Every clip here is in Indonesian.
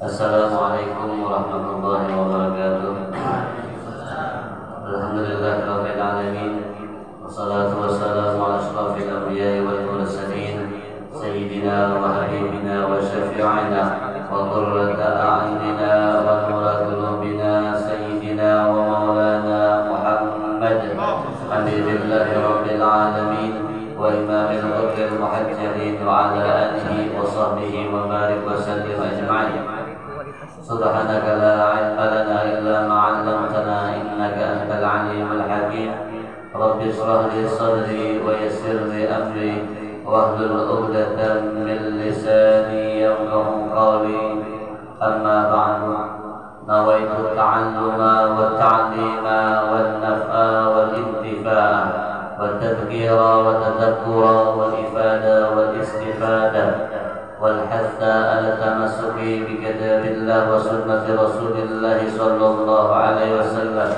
Assalamualaikum warahmatullahi wabarakatuh. Alhamdulillahirabbil alamin. Wassalatu wassalamu ala asyrafil anbiya'i wal mursalin sayyidina wa habibina wa syafi'ina wa qurrata a'yunina wa nura qulubina sayyidina wa maulana Muhammad alhamdulillahi rabbil alamin wa imamil ghurril muhajjalin wa ala alihi wa sahbihi wa barik wa sallim ajma'in. Subhanaka la ilma lana illa ma 'allamtana innaka antal 'alimul hakim. Rabbi shrah li sadri wa yassir li amri wahlul 'uqdatam min lisani yafqahu qawli. Amma ba'du. Nawaitu ta'alluma wa ta'lima wan naf'a wal intifa'a wat tadhkira wa tadhakkura wal ifada wal istifada والحث على التمسك بكتاب الله وسنة رسول الله صلى الله عليه وسلم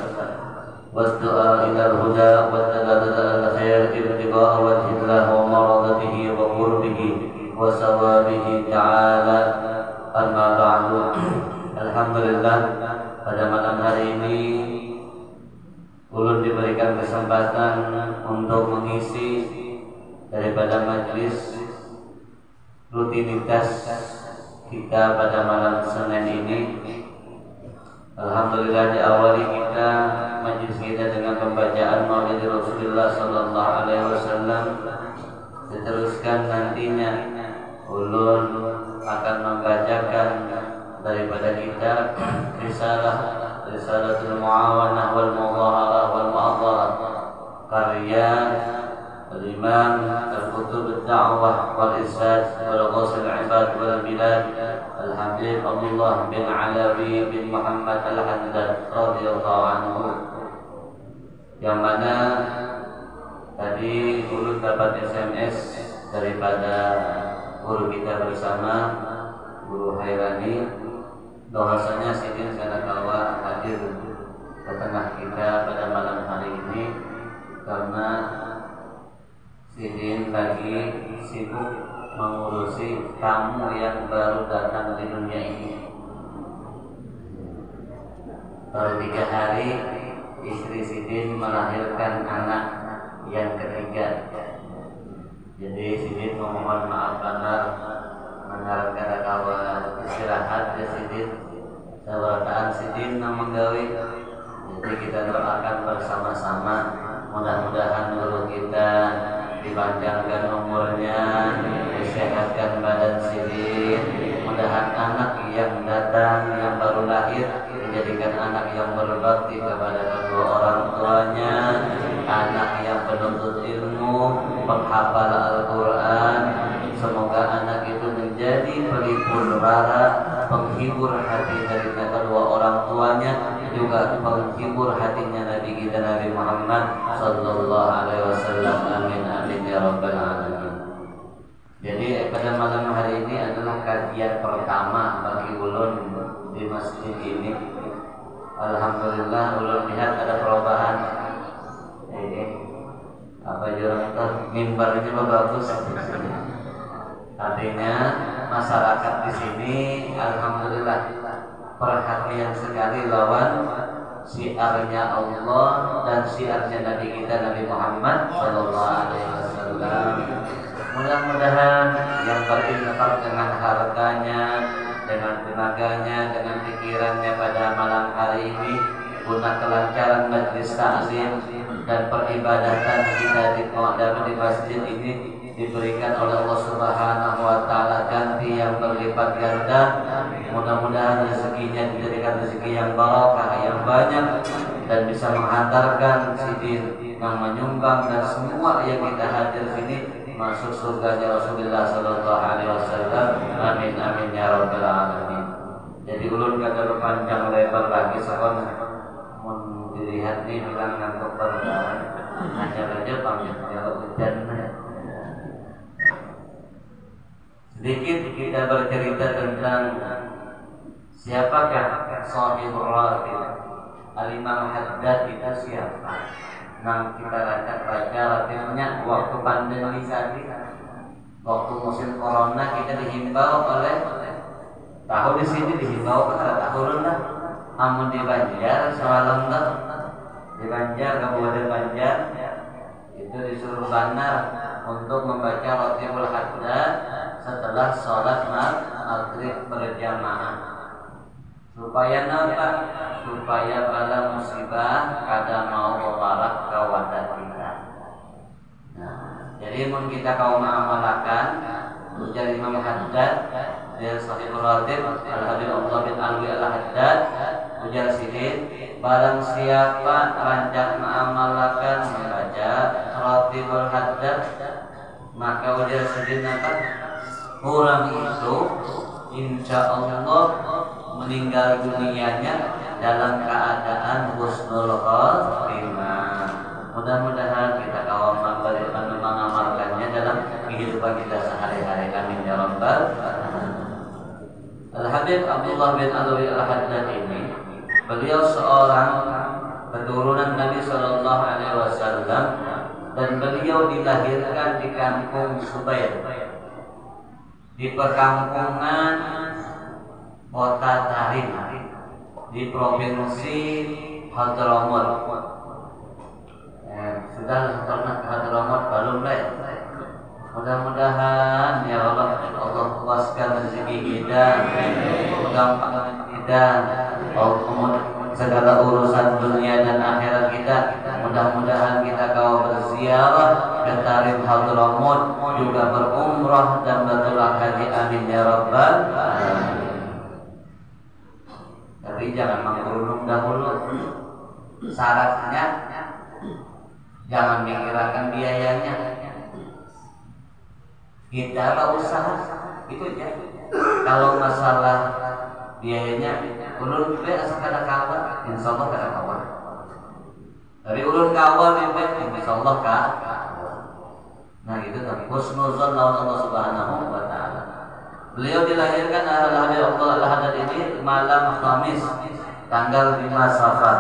والدعاء إلى الهدى والتلذذ على الخير ابتغاء وجه الله ومرضاته وقربه وثوابه تعالى. أما بعد. Alhamdulillah, pada malam hari ini ulun diberikan kesempatan untuk mengisi daripada majelis rutinitas kita pada malam Senin ini. Alhamdulillah, diawali kita majelis kita dengan pembacaan Maulid Rasulullah sallallahu alaihi wasallam. Diteruskan nantinya ulun akan membacakan daripada kitab Risalatul Muawanah wal Mudhaharah wal Mu'adharah karya Al-Imam Al-Qutub Al-Da'wah wal-Isfad wal-Ghasil Ibad wal-Bilad Al-Habib Abdullah bin Alawi bin Muhammad Al-Haddad radhiyallahu anhu, yang mana tadi ulun dapat SMS daripada guru kita bersama, Guru Hairani, bahwasanya Sidin Sanakawa hadir ke tengah kita pada malam hari ini karena Sidin lagi sibuk mengurusi tamu yang baru datang di dunia ini. Baru 3 hari istri Sidin melahirkan anak yang ketiga. Jadi Sidin memohon maaf benar mengarahkan kawa istirahat ya Sidin. Sawataan Sidin menggawi. Jadi kita doakan bersama-sama, mudah-mudahan guru kita dipanjangkan umurnya, disehatkan badan Sidin, mudahan anak yang datang yang baru lahir dijadikan anak yang berbakti kepada kedua orang tuanya, anak yang penuntut ilmu, penghafal Al-Quran. Semoga anak itu menjadi pelipur rara, penghibur hati dari kedua orang tuanya, juga menghibur hatinya Nabi kita Nabi Muhammad sallallahu alaihi wasallam. Amin amin ya rabbal alamin. Jadi pada malam hari ini adalah kajian pertama bagi ulun di masjid ini. Alhamdulillah, ulun lihat ada perubahan. Ini apa jurang itu mimbarnya bagus. Artinya masyarakat di sini alhamdulillah perhatian sekali lawan syiarnya Allah dan syiarnya Nabi kita Nabi Muhammad sallallahu alaihi wasallam. Mudah-mudahan yang berinfak dengan hartanya, dengan tenaganya, dengan pikirannya pada malam hari ini guna kelancaran majlis taklim dan peribadatan kita di masjid ini diberikan oleh Allah Subhanahu wa taala ganti yang berlipat ganda. Mudah-mudahan rezekinya dijadikan rezeki yang barakah, yang banyak, dan bisa menghantarkan Sidin yang menyumbang dan semua yang kita hadir sini masuk surganya Rasulullah sallallahu alaihi wasallam. Amin amin ya rabbal alamin. Jadi ulun kata panjang lebar lagi sakon mun dilihat nih bilang ngantuk perkara hanya saja pamit kalau hujan. Sedikit kita bercerita tentang siapakah Shahibur Ratib. Al-Imam Haddad itu siapa? Nah, kita baca ratibnya waktu pandemi saat ini, waktu musim corona kita dihimbau oleh Tahu di sini dihimbau kepada tahun lah. Namun di Banjar semalam dah di Banjar, Kabupaten Banjar itu disuruh banar untuk membaca Rotibul Haddad setelah sholat maghrib berjamaah. Supaya apa? Supaya bala musibah kada mau mewarak ke wadah kita. Nah, jadi mun kita kaum amalakan ujar Imam Haddad dia Sahihul Ratib Al-Habib Abdullah bin Alwi Al-Haddad ujar sidin barang siapa rancak mengamalkan membaca Ratibul Haddad maka ujar sidin apa? Orang itu insya Allah meninggal dunianya dalam keadaan husnul khotimah. Mudah-mudahan kita kaum mengamalkannya dalam kehidupan kita sehari-hari. Amin ya rabbal alamin. Al-Habib Abdullah bin Alwi Al-Haddad ini beliau seorang keturunan Nabi Sallallahu Alaihi Wasallam dan beliau dilahirkan di kampung Subair di perkampungan Kota Tarim di provinsi Hadramaut. Sudah pernah ke Hadramaut belum lah? Mudah-mudahan ya Allah puaskan rezeki kita, gampang kita, segala urusan dunia dan akhirat kita. Mudah-mudahan kita kau berziarah ke Tarim Hadramaut, juga berumrah dan bertolak haji. Amin ya rabbal alamin. Tapi jangan mengurung dahulu. Syaratnya jangan mikirkan biayanya. Kita berusaha itu aja. Kalau masalah biayanya, ulun juga asal kada kawan, insya Allah kada kawan. Dari ulun kawan itu, insya Allah kah. Nah itu tapi husnuzon lawan Allah Subhanahu wa Ta'ala. Beliau dilahirkan Al-Habib Abdullah Al-Haddad ini malam Khamis tanggal 5 Safar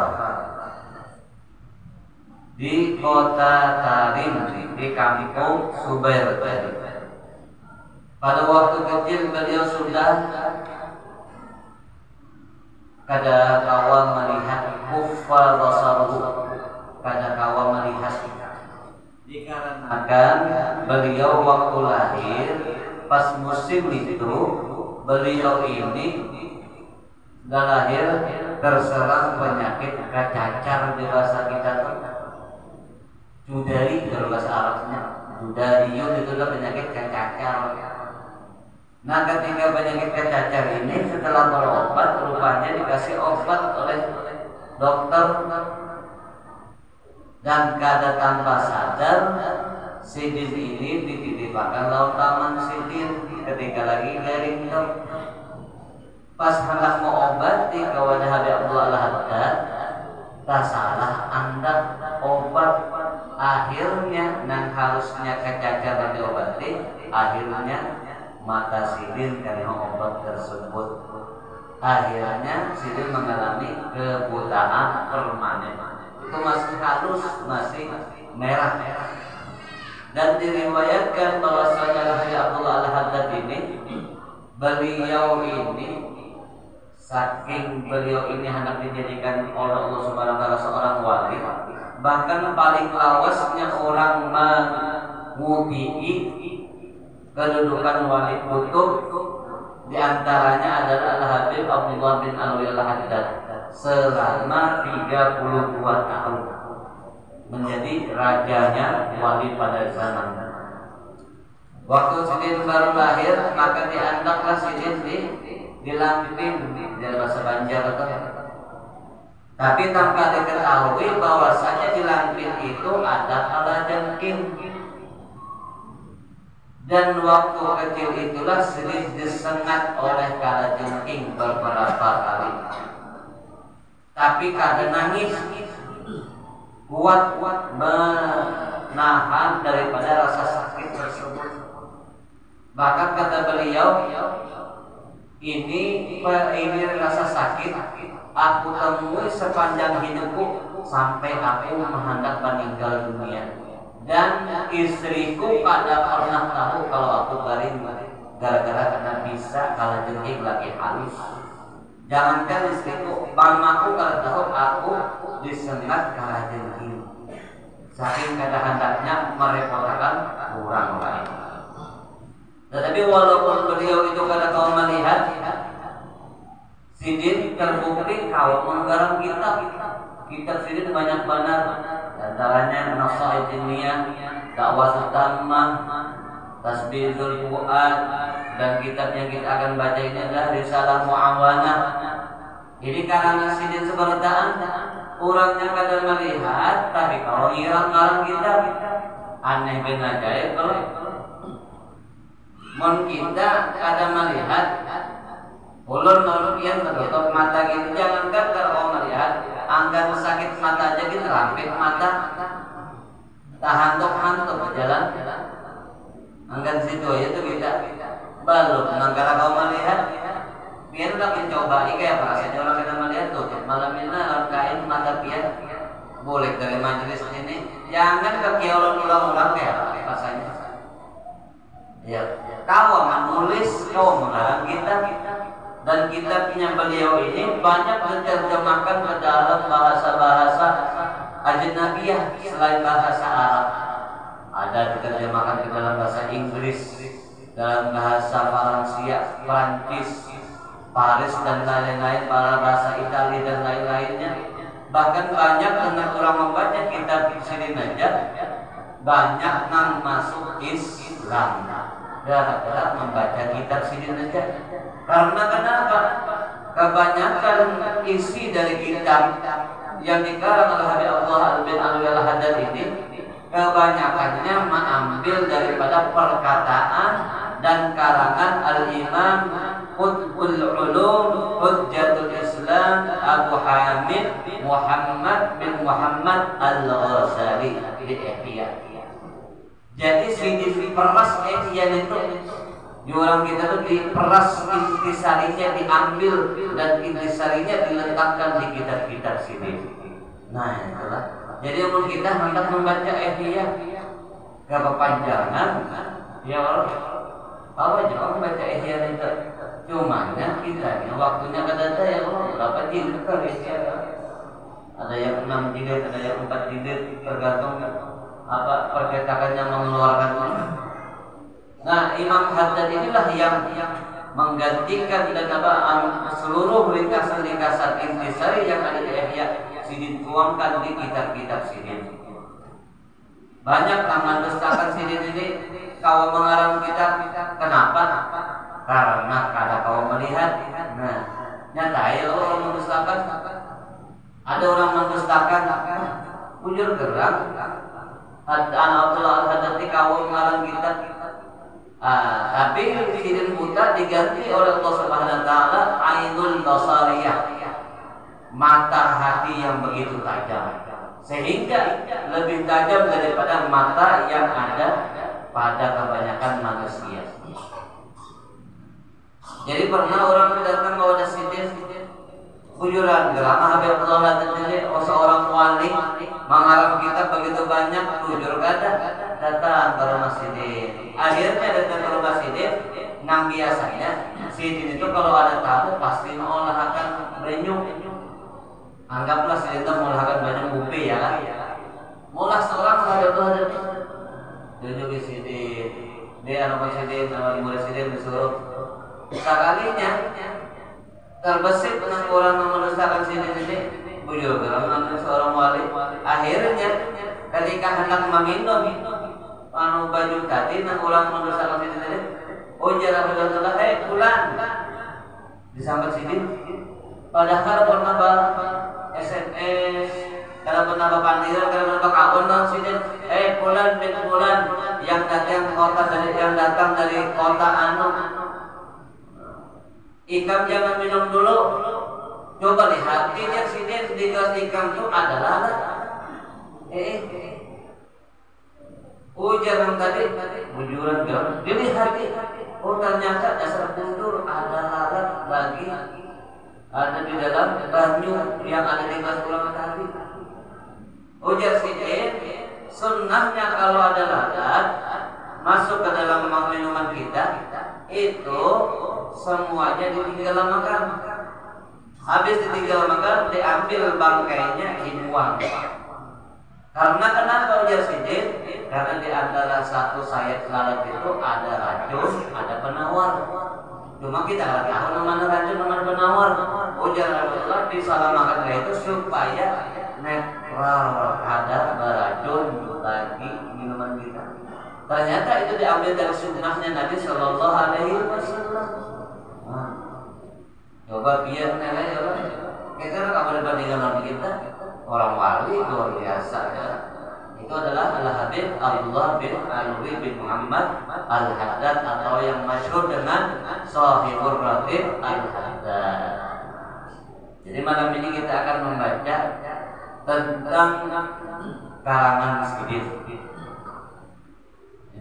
di Kota Tarim di kampung Subair. Pada waktu kecil beliau sudah kada kawan melihat kuffar basaruhu, kada kawan melihat dikarenakan beliau waktu lahir pas musim itu beliau ini sudah lahir terserang penyakit cacar di bahasa kita tuh judari kalau bahasa Arabnya judariun itu adalah penyakit cacar. Nah ketika penyakit cacar ini setelah berobat rupanya dikasih obat oleh dokter dan kada tanpa sadar sidin ini dititipkan lawan taman sidin ketika lagi garing dok. Pas hendak mau obat di kawan Habib Abdullah Al-Haddad tak salah anda obat akhirnya yang harusnya kecacar diobati akhirnya mata sidin karena obat tersebut akhirnya sidin mengalami kebutaan permanen. Itu masih halus, masih merah. Dan diriwayatkan bahwasanya Habib Abdullah Al-Haddad ini beliau ini saking beliau ini hendak dijadikan oleh Allah Subhanahu wa Ta'ala seorang wali, bahkan paling lawasnya orang menguti'i kedudukan wali kutub diantaranya adalah Al-Habib Abdullah bin Alwi Al-Haddad selama 32 tahun menjadi rajanya wali pada zaman. Waktu sidin baru lahir maka diandaklah sidin di Lampin di bahasa Banjar atau tapi tanpa diketahui bahwasanya di Lampin itu ada kalajengking. Dan waktu kecil itulah sidin disengat oleh kalajengking beberapa kali. Tapi kada nangis, kuat menahan daripada rasa sakit tersebut. Bahkan kata beliau, ini rasa sakit aku temui sepanjang hidupku sampai aku menghendak meninggal dunia. Dan istriku kada pernah tahu kalau aku gara-gara kena bisa kalau jengking lagi halus. Jangankan istriku, mamaku kalau tahu aku disengat karena jengking. Saking kadang-kadangnya merepotkan orang lain. Tetapi walaupun beliau itu kada tahu melihat, Sidin terbukti kau menggarap kitab Sidin banyak benar. Antaranya Nasihat Ilmiah, Dakwah Tammah, Tasbihul Fuad, dan kitab yang kita akan baca ini adalah Risalah Muawanah. Ini karangan Sidin Subardaan. Orangnya kadang melihat, tapi kalau ngarang kitab aneh bin ajaib. Kalau mon kita kadang melihat, ulun yang tertutup mata gitu, jangankan kalau melihat, angkat sakit mata aja gitu, rampik mata, tahantuk berjalan, angkat situ aja tuh kita belum. Kalau kau melihat, biar udah mencoba, kayak perasaan orang kita melihat tuh malam ini kain mata pian boleh dari majelis ini, jangan kekiaulan ulang-ulang kayak rasanya. Ya, kau menulis, kau mengarang kitab, dan kitabnya beliau ini banyak diterjemahkan ke dalam bahasa-bahasa ajnabiyah selain bahasa Arab. Ada diterjemahkan ke dalam bahasa Inggris, dalam bahasa Prancis, Paris dan lain-lain, bahasa Italia dan lain-lainnya. Bahkan banyak dengan orang membaca kitab Sidin aja, banyak yang masuk Islam gara-gara membaca kitab Sidin aja. Karena kenapa? Kebanyakan isi dari kitab yang dikarang oleh Habib Abdullah bin Alwi Al-Haddad ini, kebanyakannya mengambil daripada perkataan dan karangan Al-Imam Qutbul Ulum Hujjatul Islam Abu Hamid Muhammad bin Muhammad Al-Ghazali di Ihya. Jadi Sidin peras Ihya itu di orang kita tuh diperas, intisarinya diambil dan intisarinya diletakkan di kitab-kitab Sidin. Nah itulah. Jadi umum kita hendak membaca Ihya kepanjangan ya Allah. Apa aja orang baca Ihya itu, cuma kita waktunya kata ya Allah berapa jilid ke Ihya? Ada yang 6 jilid, ada yang 4 jilid, tergantung apa percetakannya mengeluarkan. Nah Imam Haddad inilah yang menggantikan dan seluruh ringkasan-ringkasan intisari yang ada di Ihya Sidin tuangkan di kitab-kitab Sidin. Banyak yang mendustakan Sidin ini. Kau mengarang kitab, kenapa? Karena kada kau melihat. Nah, nyata ya orang mendustakan. Ada orang mendustakan, ujur gerak. Abdullah Al-Haddad kau mengarang kitab. Tapi Sidin buta diganti oleh Allah Subhanahu Wa Taala Ainul Basariyah, mata hati yang begitu tajam, sehingga lebih tajam daripada mata yang ada pada kebanyakan manusia. Jadi pernah orang datang kepada Sidin, bujuran gerama Habib Abdullah ini seorang wali mengarang kitab begitu banyak, bujur kata datang ke rumah Sidin. Akhirnya datang ke rumah Sidin, nang biasanya Sidin itu kalau ada tamu pasti mengolahkan benyuk. Anggaplah Sidin itu mengolahkan banyak bupe ya kan. Mulah seorang Habib Abdullah tunjuk Sidin, dia anak Sidin, anak murid Sidin disuruh sekalinya terbesit dengan orang yang mendustakan Sidin ini, bujur dalam seorang wali. Akhirnya ketika hendak meminum baju tadi, dengan orang mendustakan Sidin ini, ujar Abdullah, pulang disambat Sidin. Padahal pernah SMS, kalau pernah panggilan, kalau pernah kawan nang Sidin, bulan bin bulan yang datang dari kota anu, ikam jangan minum dulu. Coba lihat dia Sidin di gelas ikam itu adalah ujar yang tadi bujuran garam. Dilihat oh ternyata dasar bundur ada lalat lagi ada di dalam banyu yang ada di gelas ulang tadi. Ujar Sidin, sunnahnya kalau ada lalat masuk ke dalam minuman kita, itu semuanya ditinggal makan. Habis ditinggal makan, diambil bangkainya dibuang. Karena kenapa ujar Sidin? Karena di antara satu sayap lalat itu ada racun, ada penawar. Cuma kita nggak tahu namanya racun, namanya penawar. Ujar Rasulullah disalamatkan itu supaya netral terhadap beracun bagi minuman kita. Ternyata itu diambil dari sunnahnya Nabi Shallallahu Alaihi Wasallam. Coba biar nilai ya, kita kalau dibandingkan Nabi kita, orang wali luar biasa ya. Itu adalah Al-Habib Abdullah bin Alwi bin Muhammad Al-Haddad atau yang masyhur dengan Shahibur Ratib Al-Haddad. Jadi malam ini kita akan membaca tentang karangan Sidin.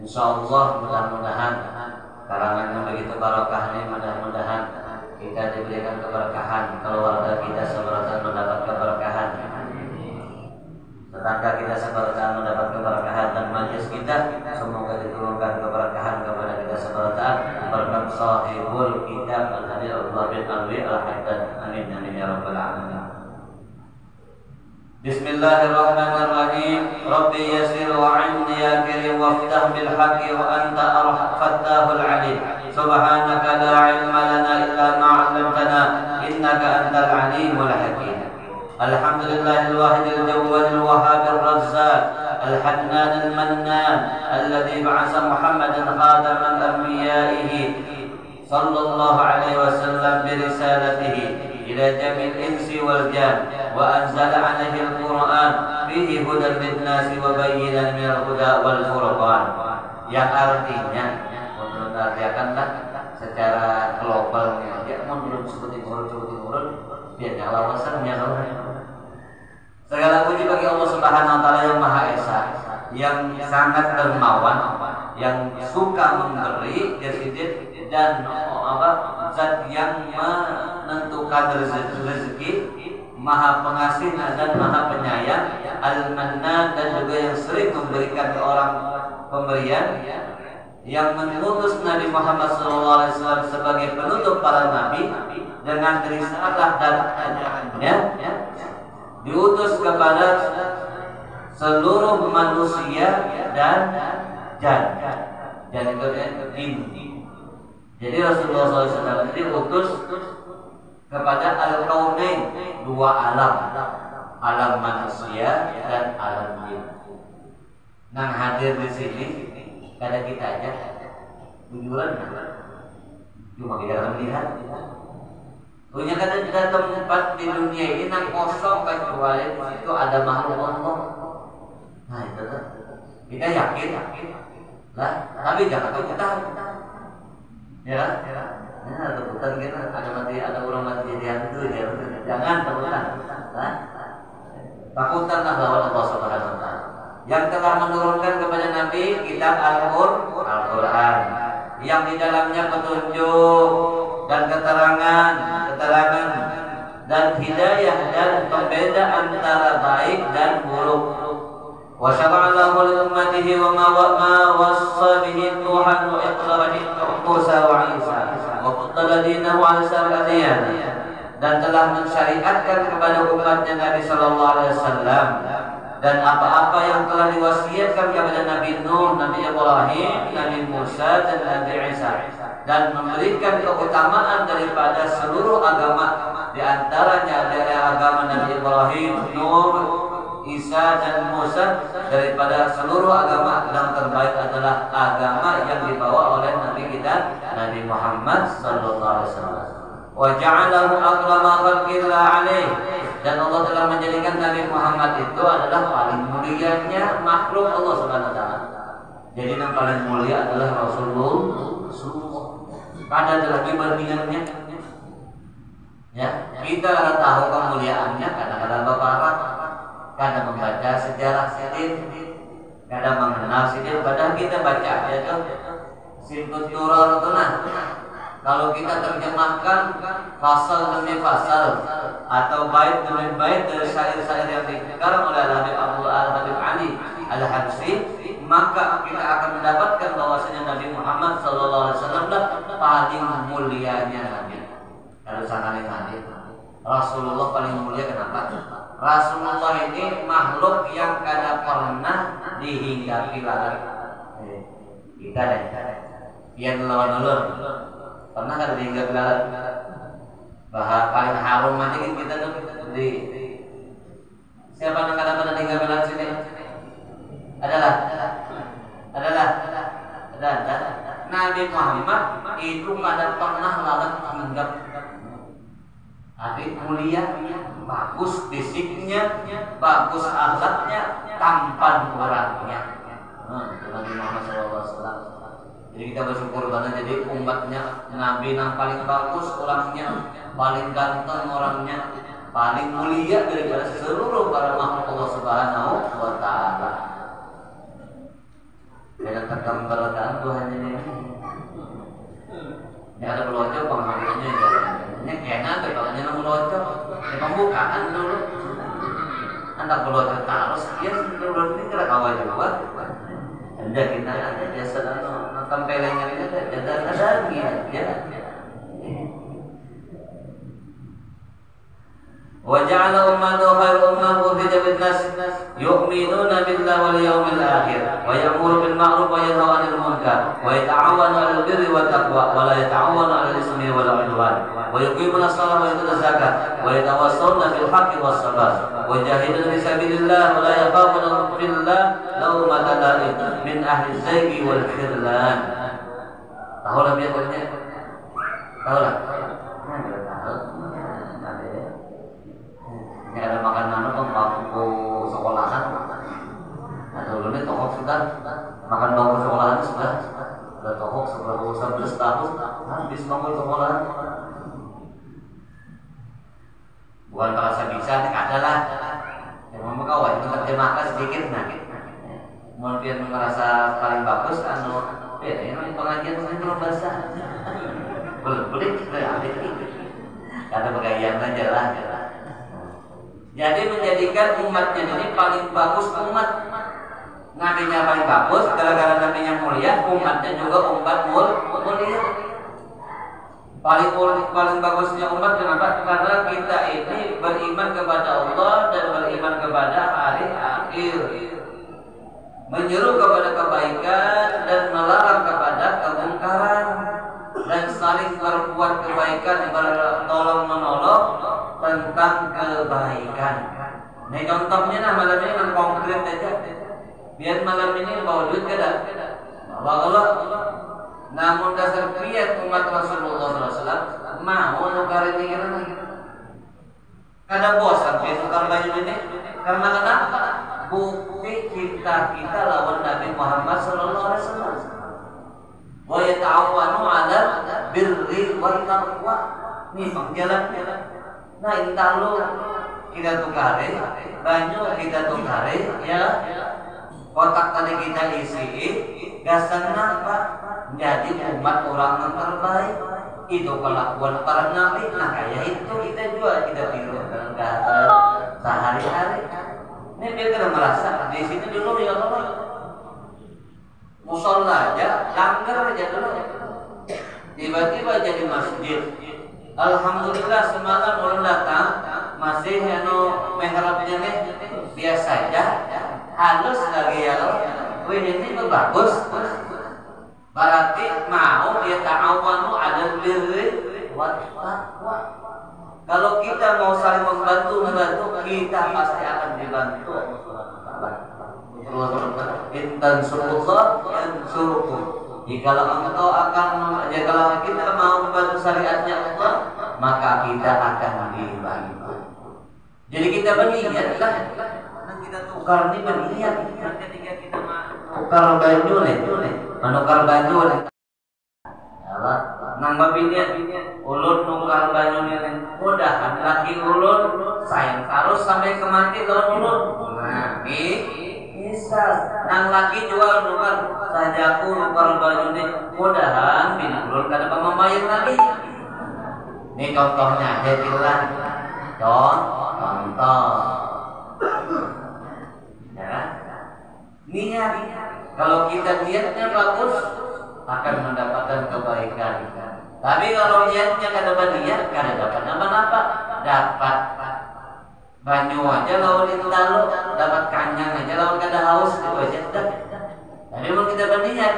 Insyaallah mudah-mudahan karangannya begitu barokah ini, mudah-mudahan kita diberikan keberkahan, keluarga kita seberatan mendapat keberkahan, tetangga kita seberatan mendapat keberkahan, dan majelis kita semoga diturunkan keberkahan kepada kita seberatan berkat sahibul kitab Al-Habib Abdullah bin Alwi Al-Haddad. Amin amin ya rabbal alamin. Bismillahirrahmanirrahim. Rabbi yassir wa 'inni ya karim waftah bil haqqi wa anta al-fattahul 'alim. Subhanaka la 'ilma lana illa ma 'allamtana innaka antal 'alimul hakim. Alhamdulillahil wahidil jawwadil wahhabil razzaq al-hannan al-mannan alladzi ba'atha Muhammadan khataman anbiya'ihi sallallahu alaihi wasallam bi risalatihi ila jamil insi wal jan wa anzala 'alaihi al-Qur'an fihi hudan lin-nasi wa bayyinan minal huda wal furqan. Yang artinya menartikanlah secara globalnya dia menurut seperti urut biar nyala wasannya segala puji bagi Allah Subhanahu wa taala yang Maha Esa, yang sangat dermawan, yang suka memberi dan zat yang menentukan rezeki, Maha Pengasih dan Maha Penyayang, Al-Mannan, dan juga yang sering memberikan ke orang pemberian, yang mengutus Nabi Muhammad SAW sebagai penutup para nabi dengan risalah dan ajarannya, diutus kepada seluruh manusia dan itu inti. Jadi Rasulullah SAW diutus kepada al-kaunain, dua alam, alam manusia dan alam jin. Nah, hadir di sini kada kita aja tujuan cuma kita akan melihat. Punya kata tidak tempat di dunia ini yang kosong kecuali di situ ada makhluk Allah. Nah itu kan kita yakin lah, tapi jangan kita ya. Ini ada tebutan kita ada orang mati jadi hantu ya. Jangan tebutan. Takutanlah lawan Allah Subhanahu wa taala yang telah menurunkan kepada Nabi kitab Al-Qur'an yang di dalamnya petunjuk dan keterangan dan hidayah dan pembeda antara baik dan buruk. Wa syara'a lahu li ummatihi wa ma wassa bihi Nuhan wa Ibrahim wa Musa wa Isa wa faddala dinahu 'ala sa'il adyan, dan telah mensyariatkan kepada umatnya Nabi sallallahu alaihi wasallam dan apa-apa yang telah diwasiatkan kepada Nabi Nuh, Nabi Ibrahim, Nabi Musa dan Nabi Isa, dan memberikan keutamaan daripada seluruh agama, di antaranya dari agama Nabi Ibrahim, Nuh, Isa dan Musa. Daripada seluruh agama yang terbaik adalah agama yang dibawa oleh Nabi kita Nabi Muhammad sallallahu alaihi wasallam. Wa ja'alahu akrama khalqillah alaihi, dan Allah telah menjadikan Nabi Muhammad itu adalah paling mulianya makhluk Allah Subhanahu wa taala. Jadi yang paling mulia adalah Rasulullah. Ada lagi bandingannya. Ya, kita tahu kemuliaannya kadang-kadang bapak kadang membaca sejarah Sidin, kadang mengenal Sidin, padahal kita baca aja tuh Simput Turor itu nah. Kalau kita terjemahkan fasal demi fasal atau bait demi bait dari syair-syair yang dikarang oleh Habib Al-Habib Ali Al-Habsyi, maka kita akan mendapatkan bahwasanya Nabi Muhammad SAW mulianya Nabi. Kalau sangat-sangat Rasulullah paling mulia kenapa? Rasulullah ini makhluk yang kada pernah dihinggapi lalat. Kita deh, yang lawan ulur pernah kada dihinggapi lalat. Bahkan paling harum aja kita tuh di siapa yang kada pernah dihinggapi lalat sini? Adalah Nabi Muhammad itu kada pernah lalat hinggap. Tapi mulia, bagus fisiknya, bagus akhlaknya, tampan orangnya. Nabi Muhammad SAW. Jadi kita bersyukur banget jadi umatnya Nabi yang paling bagus orangnya, paling ganteng orangnya, paling mulia daripada seluruh para makhluk Allah Subhanahu wa Ta'ala. Dan tergambarkan Tuhan ini. Ini ada pelocok pengaruhnya ini kena terkalanya namun pelocok. Ini pembukaan dulu. Anak pelocok terus dia sebelum ini kira kawal juga. Anda kita ada biasa nonton pelengnya ini ada ya. وجعل أمته خير أمة أخرجت للناس يؤمنون بالله واليوم الآخر ويأمر بالمعروف وينهى عن المنكر ويتعاون على البر والتقوى ولا يتعاون على الإثم والعدوان ويقيمون الصلاة ويؤتون الزكاة ويتواصون بالحق والصبر ويجاهدون في سبيل الله ولا يخافون في الله لومة لائم من أهل الزيغ والخذلان. Tahu lah biasanya? Tahu lah? Ini ada makanan apa bangku sekolahan atau dulu ini tohok sudah makan bangku sekolahan sudah tohok 11 tahun habis bangku sekolahan bukan merasa bisa ada lah yang mau kawan itu terjemahkan sedikit mungkin merasa paling bagus ini pengajian ini belum bahasa boleh ada pengajian aja lah. Jadi menjadikan umatnya ini paling bagus umat. Nabinya paling bagus, gara-gara nabinya mulia, umatnya juga umat mulia. Paling bagusnya umat kenapa? Karena kita ini beriman kepada Allah dan beriman kepada hari akhir. Menyeru kepada kebaikan dan melarang kepada kemungkaran dan saling berbuat kebaikan, bertolong menolong tentang kebaikan. Nah contohnya malam ini kan konkret aja. Biar malam ini bawa duit kada, bawa Allah. Namun dasar piat umat Rasulullah SAW mau nukar ini kada bosan nukar baju ini. Karena kenapa? Bukti kita lawan Nabi Muhammad SAW. Wa yata'awanu 'ala birri wa taqwa. Nih jalan. Nah entah lu kita tukare, banyu kita tukare, ya kotak tadi kita isi, gasan apa? Jadi umat orang yang terbaik. Itu kelakuan para nabi. Nah kayak itu kita juga kita tiru dalam keadaan sehari-hari. Ini biar kita merasa di sini dulu ya Allah. Musola aja, langgar aja dulu. Tiba-tiba jadi masjid. Alhamdulillah semalam orang datang masih mihrabnya nih biasa aja, halus lagi ya. Wih ini bagus. Berarti mau dia ta'awanu 'alal birri wat taqwa. Kalau kita mau saling membantu, kita pasti akan dibantu. Intan surullah yansurukum. Jikalau engkau jikalau kita mau membantu syariatnya Allah, maka kita akan dibantu. Jadi kita berniat lah. Kita tukar ini berniat. Ketika kita tukar baju menukar baju nang babiniat ulun nukar baju mudah laki ulun sayang terus sampai kemati lawan ulun. Nah bisa nang laki jual nukar sajaku nukar baju mudahan bin ulun kada pembayar lagi. Ini contohnya jadilah contoh ya niat. Kalau kita niatnya bagus akan mendapatkan kebaikan. Tapi kalau niatnya kada berniat, kada dapat apa-apa. Dapat banyu aja lawan itu lalu, dapat kanyang aja lawan kada haus itu aja dah. Tapi kalau kita berniat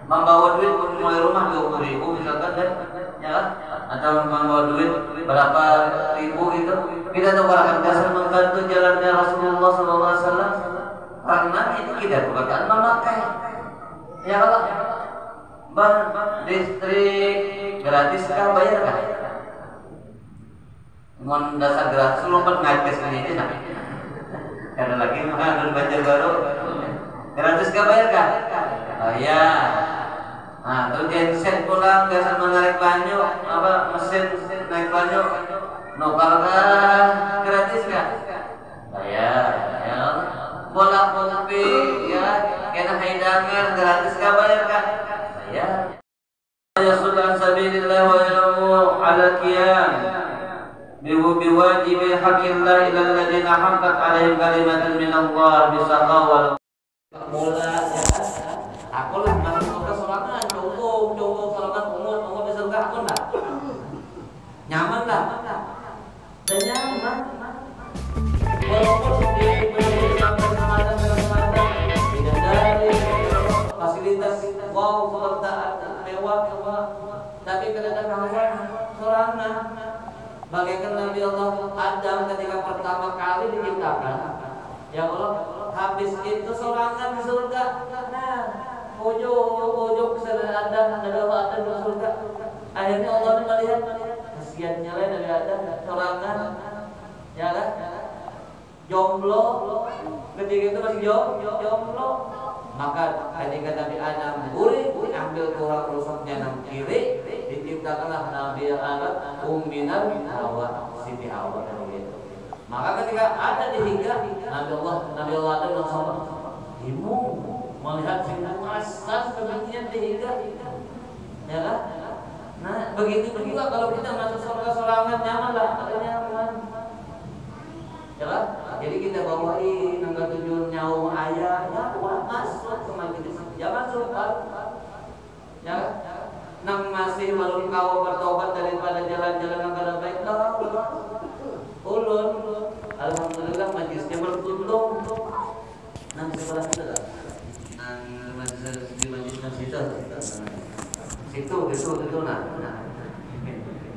membawa duit mulai rumah 20.000 misalkan kan, ya kan? Atau membawa duit berapa ribu itu, kita tuh akan dasar membantu jalannya Rasulullah SAW karena itu kita bukan memakai. Ya kalau listrik gratis kah bayar kah? Mau dasar gratis lompat naik ke sini aja. Karena lagi mah baca baru gratis kah bayar kah? Bayar. Nah, terus genset pulang biasa menarik banyu, apa mesin naik banyu, nopal kah gratis kah? Bayar. Ya, bola kopi, ya, kena hidangan gratis kah bayar kah? Bayar. Ya sudah sabilillah wa ilamu ala qiyam biwajib haqqillah ila alladziina haqqat 'alaihim kalimatun min Allah bisaqawal. Bola ya. Aku lah masuk ke sorangan, jongkok sorangan umur di surga aku enggak. Nyaman lah. Dan nyaman. Walaupun di tidak dari fasilitas wow mewah, tapi kadang-kadang sorangan. Bagaikan Nabi Allah Adam ketika pertama kali diciptakan, ya Allah, habis itu sorangan di surga. Nah, ujung ada Adam di surga. Akhirnya Allah melihat kasihannya lah Nabi Adam sorangan, ya kan? Jomblo, ketika itu masih jomblo. Maka ketika Nabi Adam gurih ambil tulang rusaknya nang kiri, diciptakanlah Nabi Adam umminan Hawa, Siti Hawa gitu. Maka ketika ada dihingga Nabi Allah Adam langsung bingung melihat singkat asas kebencian dihingga, ya kan? Nah begitu juga kalau kita masuk surga sorangan nyaman lah, nyaman, ya kan? Jadi kita bawain nangga tujuan nyawa ayah, ya masuk ke majelis, ya masuk ya, nang masih malun kau bertobat daripada jalan-jalan yang kada baik lah, ulun, alhamdulillah majelisnya beruntung, nang sebelah itu lah, nang majelis situ, situ nah,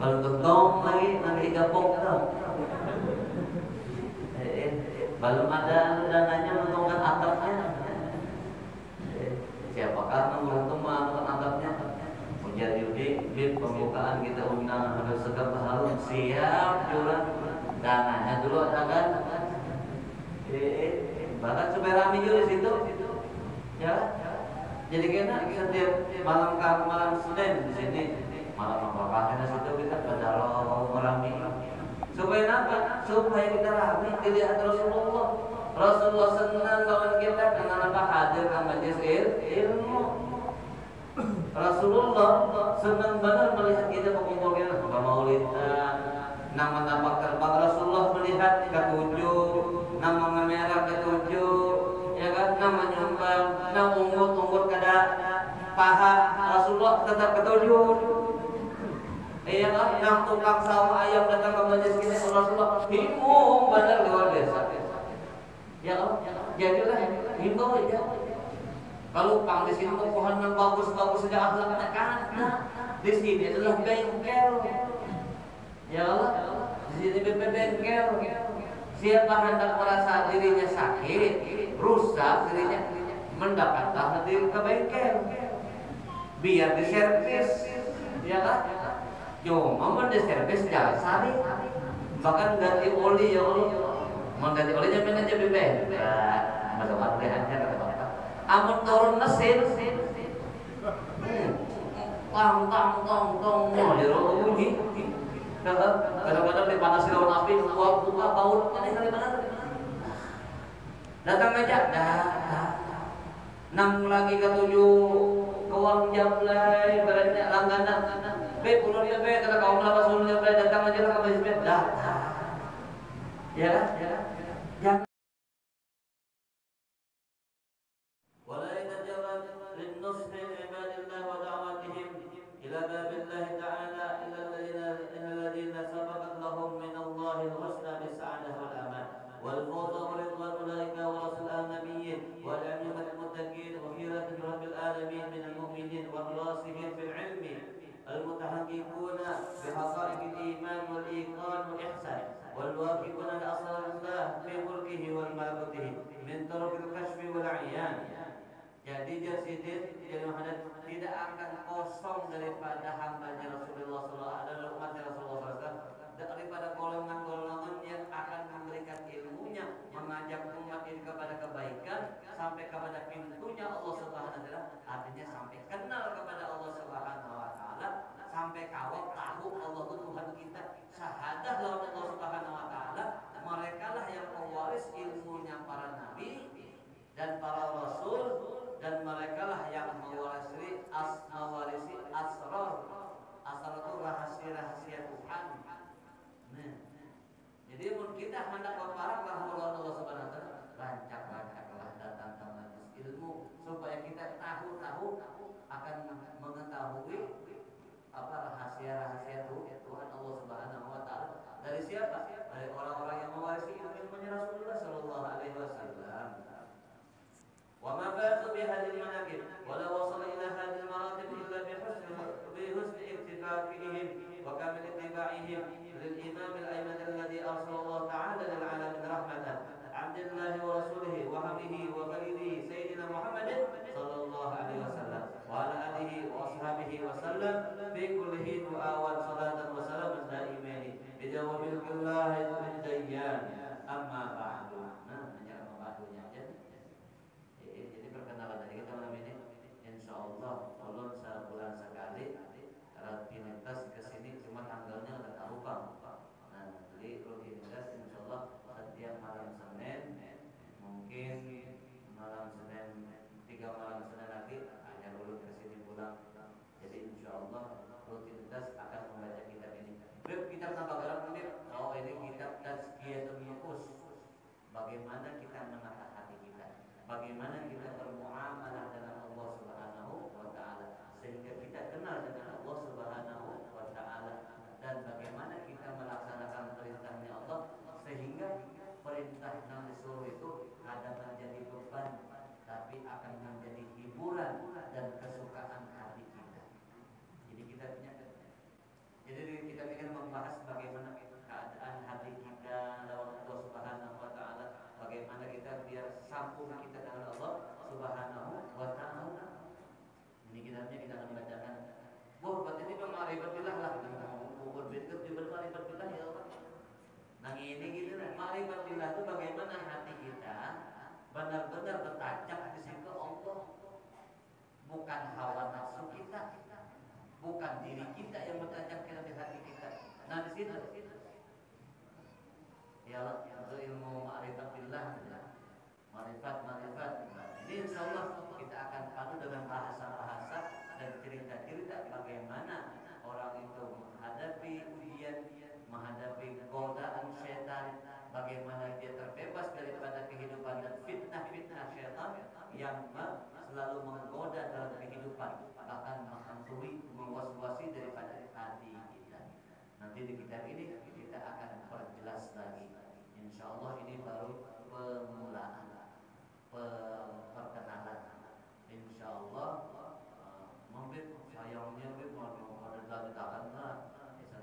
kalau gentong lagi nanti gapok tau. Belum ada dananya menguntungkan atapnya. Siapakah menguntungkan menguntungkan atapnya? Menjadi di pembukaan kita undang harus segera harum siap jualan dananya dulu ada kan? Bahkan seberami juga di situ, ya. Jadi kita setiap malam Senin di sini malam apa di situ kita pada merami. Supaya apa? Supaya kita rame dilihat Rasulullah. Rasulullah senang kawan kita dengan apa hadir ke majelis ilmu. Rasulullah senang benar melihat kita berkumpul kita maulidan, nama nampak terbang. Rasulullah melihat ketujuh, nama merah ketujuh, ya kan? Nama nyumbang, nama ungut kada paha. Rasulullah tetap ketujuh. Iya kan, yang tukang sama ayam datang ke majelis kita Rasulullah bingung benar luar biasa. Ya kan, jadilah bingung aja. Kalau pang di sini pohon yang bagus saja akhlaknya kan, di sini adalah bengkel. Ya Allah, di sini bengkel. Siapa hendak merasa dirinya sakit, rusak dirinya, mendapatkan diri ke bengkel, biar diservis, ya kan? Cuma mendeservis jangan sari, bahkan ganti oli ya Allah, mengganti olinya mana aja bebek, masuk arti aja kata bapak. Amun turun mesin, tong, mau jadi bunyi, kadang-kadang dipanasin lawan api, buka bautnya nih kali mana? Datang aja, nang lagi ketujuh kawang jablay berarti langganan. Be ulun ya be kata kaum lapas ulun ya be datang aja lah ke masjid datang. Ya. Jangan wala yatajawan lin-nusri ibadillah wa da'watihim ila babillah والراسخين في العلم المتحققون بحقائق الإيمان والإيقان والإحسان والواقفون لأسرار الله في ملكه وملكوته من طرق الكشف والعيان. Jadi Jasidin tidak akan kosong daripada hambanya Rasulullah SAW dan umatnya Rasulullah SAW, daripada golongan-golongan yang akan memberikan ilmunya, mengajak umat ini kepada kebaikan sampai kepada pintunya Allah Subhanahu wa taala, artinya sampai kenal kepada Allah Subhanahu wa taala, sampai kawal tahu Allah itu Tuhan kita, syahadah lawan Allah Subhanahu wa taala. Mereka lah yang mewaris ilmunya para nabi dan para rasul, dan mereka lah yang mewarisi asrar. Asrar itu rahasia-rahasia Tuhan. Nah, jadi mun kita hendak berparang rahmat Allah Subhanahu wa taala, rancak-rancaklah datang ke majelis ilmu supaya kita tahu akan mengetahui apa rahasia-rahasia Tuhan Allah Subhanahu wa taala. Dari siapa? Dari orang-orang yang mewarisi ilmunya Rasulullah sallallahu alaihi wasallam. وما فازوا بهذه المناكب ولا وصل إلى هذه المراتب إلا بحسن اكتفائهم وكامل اتباعهم للإمام الأيمن الذي أرسل الله تعالى للعالمين رحمة عبد الله ورسوله وحبه وخليله سيدنا محمد صلى الله عليه وسلم وعلى آله وأصحابه وسلم في كل حين وآوان صلاة وسلام دائمين بجواب الله الديان أما بعد. Perkenalan dari kita malam ini, insya Allah ulun sebulan sekali rutinitas kesini, cuma tanggalnya udah tak lupa. Nah, jadi rutinitas insya Allah setiap malam Senin, mungkin malam Senin 3 malam Senin lagi hanya ulun kesini pulang. Jadi insya Allah rutinitas akan membaca kitab ini. Kitab tambah garam ini, oh ini kitab Tazkiyatun Nufus. Bagaimana kita menata hati kita, bagaimana kita bermuamalah dengan Allah Subhanahu wa taala sehingga kita kenal dengan Allah Subhanahu wa taala, dan bagaimana kita melaksanakan perintahnya Allah sehingga perintah yang disuruh itu ada menjadi beban tapi akan menjadi hiburan dan kesukaan hati kita. Jadi kita ingin membahas bagaimana keadaan hati kita lawan Allah Subhanahu wa taala, bagaimana kita biar sambung kita dengan Allah Subhanahu wa taala. Ini kitabnya kita akan bacakan. Buat ini ma'rifatillah lah. Berpikir di ma'rifatillah ya Allah. Nah ini gitu lah. Ma'rifatillah itu bagaimana hati kita benar-benar bertajam di situ Allah. Bukan hawa nafsu kita, bukan diri kita yang bertajam di hati kita. Nah di situ ya itu ilmu ma'rifatillah, ma'rifat. Ini insya Allah kita akan padu dengan bahasa-bahasa dan cerita-cerita bagaimana orang itu menghadapi ujian, menghadapi godaan syaitan, bagaimana dia terbebas daripada kehidupan dan fitnah syaitan yang selalu menggoda dalam kehidupan, bahkan menghantui, mengwas-wasi daripada hati kita. Nanti di kitab ini kita akan perjelas lagi. Insya Allah ini baru permulaan, perkenalan. Insya Allah mungkin sayangnya mau ada tangan lah,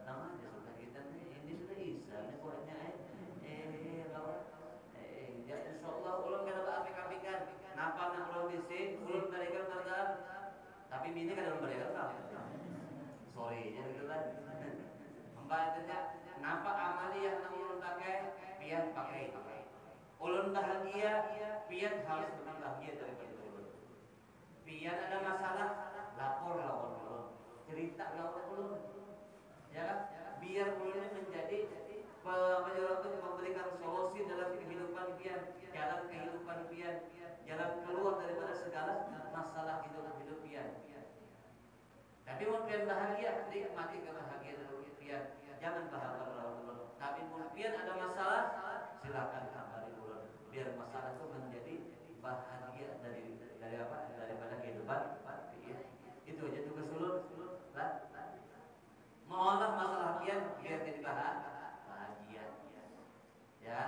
tangan ya sudah kita ini sudah isa, ini kuatnya ya insya Allah ulun kena apik-apikan. Napa nak ulun bisi, ulun berikan tergan, tapi bini kan ulun berikan kan. Sorry, jadi gitu kan. Baiknya, kenapa amaliyah yang ulun pakai, pian pakai. Ulun bahagia, pian harus benar bahagia daripada ulun. Pian ada masalah, lapor lawan ulun, cerita lawan ulun, ya kan? Biar ulun menjadi memberikan solusi dalam kehidupan pian, jalan kehidupan pian, jalan keluar daripada segala masalah hidup pian. Tapi mau pian bahagia, nikmati kebahagiaan pian. Jangan bahagia ulun. Tapi mau pian ada masalah, silakan kabari ulun. Biar masalah itu menjadi bahagia dari apa? Daripada kehidupan pian. Itu aja tugas ulun. Mengolah masalah pian biar jadi bahagia. Ya.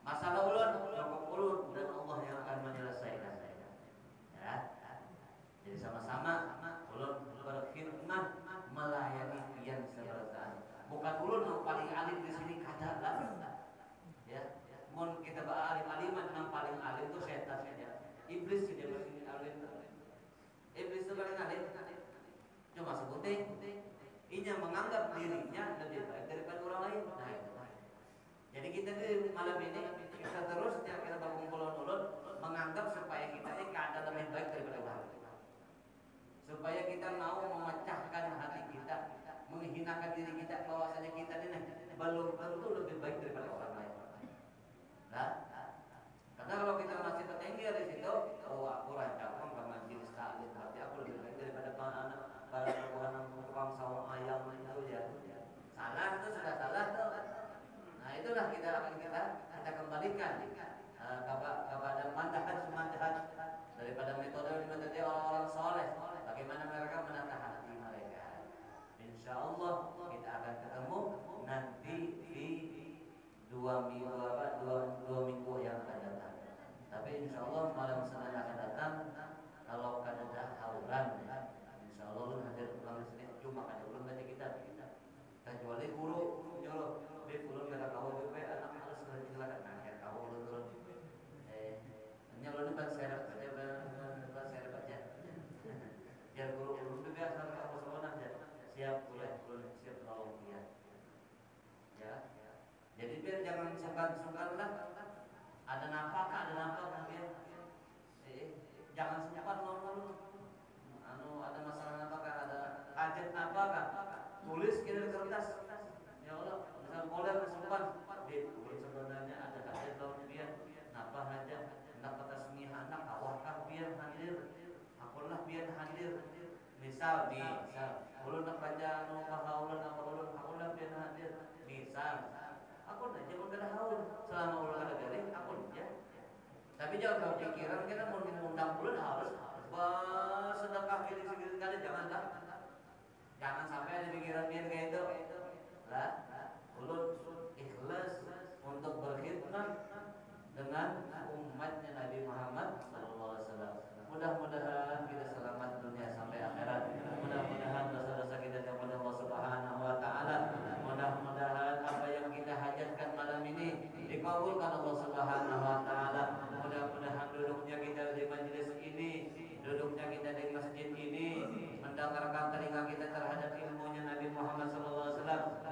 Masalah ulun, cukup ulun dan Allah yang akan menyelesaikan. Ya. Jadi sama-sama dirinya menganggap dirinya lebih baik daripada orang lain. Nah itu. Jadi kita di malam ini kita terus setiap kita berkumpul ulun menganggap supaya kita ini keadaan lebih baik daripada orang lain. Supaya kita mau memecahkan hati kita, menghinakan diri kita bahwasanya kita ini belum tentu lebih baik daripada orang lain. Nah, karena kalau kita masih tertinggal di situ, oh aku rancang karena jenis taklim, berarti aku lebih baik daripada para tukang sawah ayam itu ya. Salah itu sudah salah tuh. Nah itulah kita kembalikan kepada mantahan daripada metode orang-orang soleh. Bagaimana mereka menata hati mereka. Insya Allah kita akan ketemu nanti di dua minggu yang akan datang. Tapi insya Allah malam Senin akan datang. Kalau ada hauran, insya Allah lu hadir pulang di sini. Cuma ada ulun baca kita. Kecuali guru nyuruh ulun kata kau juga anak harus silakan akhir kau ulun turun. Nyuruh depan saya baca. Biar guru ulun juga asal kamu semua aja siap boleh siap tolong dia. Ya. Jadi biar jangan sungkan lah. Ada nafkah biar jangan sempat ngomong. Ada masalah apakah ada hajat apakah tulis kita di kertas ya Allah misal boleh kesempat sebenarnya ada hajat dalam biar napa hajat hendak kata semiha anak awakah biar hadir apalah biar hadir misal ulun nak baca haulun apa ulun biar hadir misal aku nak jangan ada haul selama ulun ada garing aku ya tapi jangan pikiran kita mau mengundang ulun harus sedekah gini kali jangan sampai ada pikiran biar kayak itu lah ulun ikhlas untuk berkhidmat dengan umatnya Nabi Muhammad SAW. Mudah-mudahan kita selamat dunia sampai akhirat. Mudah-mudahan dosa-dosa kita kepada Allah Subhanahu wa taala. Mudah-mudahan apa yang kita hajatkan malam ini dikabulkan Allah Subhanahu wa taala. Mudah-mudahan duduknya kita di majelis ini, duduknya kita di masjid ini, mendengarkan telinga kita terhadap ilmunya Nabi Muhammad SAW.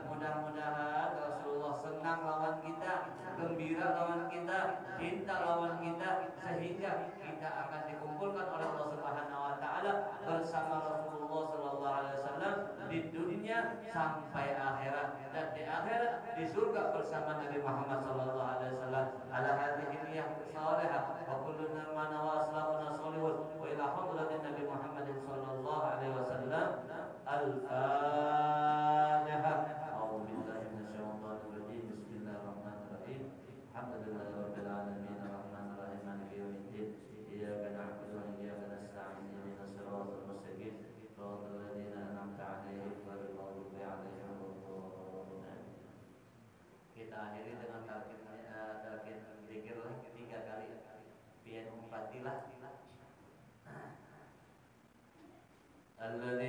Mudah-mudahan Rasulullah senang lawan kita, gembira lawan kita, cinta lawan kita, sehingga kita akan dikumpulkan oleh Allah Subhanahu wa taala bersama Rasulullah sallallahu alaihi wasallam di dunia sampai akhirat, dan di akhirat di surga bersama Nabi Muhammad sallallahu alaihi wasallam. Ala hadhihi niyyah salihah wa kulluna ma nawa aslamuna salihun wa ila hadratin Nabi Muhammad sallallahu alaihi wasallam. Al-Fatihah. Alhamdulillahirabbil alamin arrahmanir rahim maliki yaumiddin iyyaka na'budu wa iyyaka nasta'in ihdinas siratal mustaqim siratal ladzina an'amta 'alaihim ghairil maghdubi 'alaihim waladdallin. Kita akhiri dengan talqin zikir 3 kali biar umpatilah. Alladzi